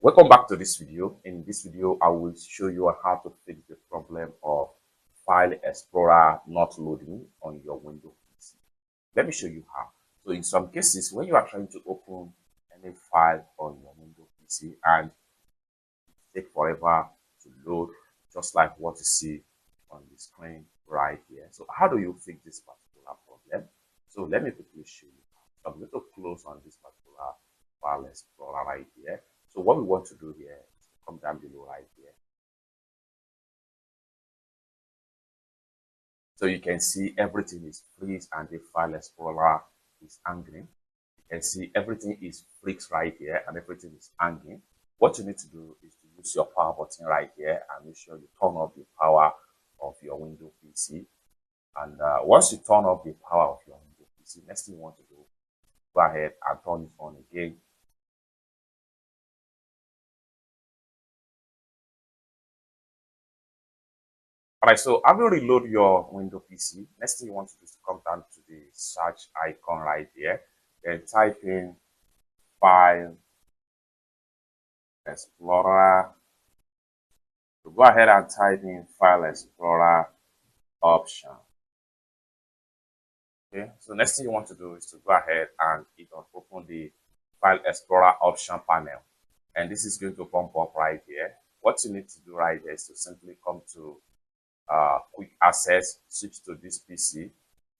Welcome back to this video. In this video, I will show you how to fix the problem of File Explorer not loading on your Windows PC. Let me show you how. So in some cases, when you are trying to open any file on your Windows PC and it takes forever to load, just like what you see on the screen right here. So how do you fix this particular problem? So let me quickly show you. So I'm going to close on this particular File Explorer right here. So what we want to do here is to come down below right here. So you can see everything is freeze and the File Explorer is hanging. You can see everything is freeze right here and everything is hanging. What you need to do is to use your power button right here and make sure you turn off the power of your Windows PC. And once you turn off the power of your Windows PC, next thing you want to do, go ahead and turn it on again. Alright, so having reload your Windows PC, next thing you want to do is to come down to the search icon right here, then type in File Explorer. So go ahead and type in File Explorer option. Okay, so next thing you want to do is to go ahead and open the File Explorer option panel, and this is going to pop up right here. What you need to do right here is to simply come to quick access, switch to this PC,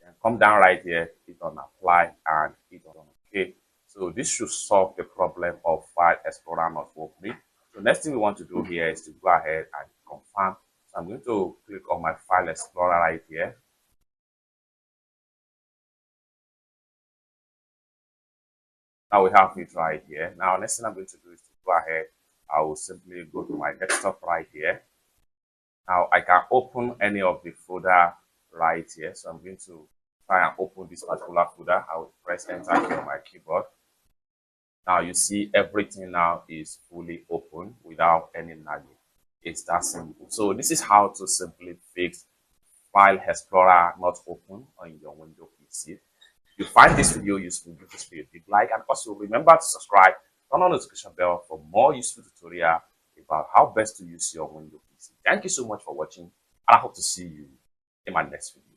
and come down right here, hit on apply and hit on OK. So this should solve the problem of File Explorer not opening. So next thing we want to do here is to go ahead and confirm. So I'm going to click on my File Explorer right here. Now we have it right here. Now next thing I'm going to do is to go ahead. I will simply go to my desktop right here. Now I can open any of the folder right here. So I'm going to try and open this particular folder. I will press enter on my keyboard. Now you see everything now is fully open without any nagging. It's that simple. So this is how to simply fix File Explorer not open on your Windows PC. If you find this video useful, give this video a big like, and also remember to subscribe, turn on the notification bell for more useful tutorial about how best to use your Windows PC. Thank you so much for watching, and I hope to see you in my next video.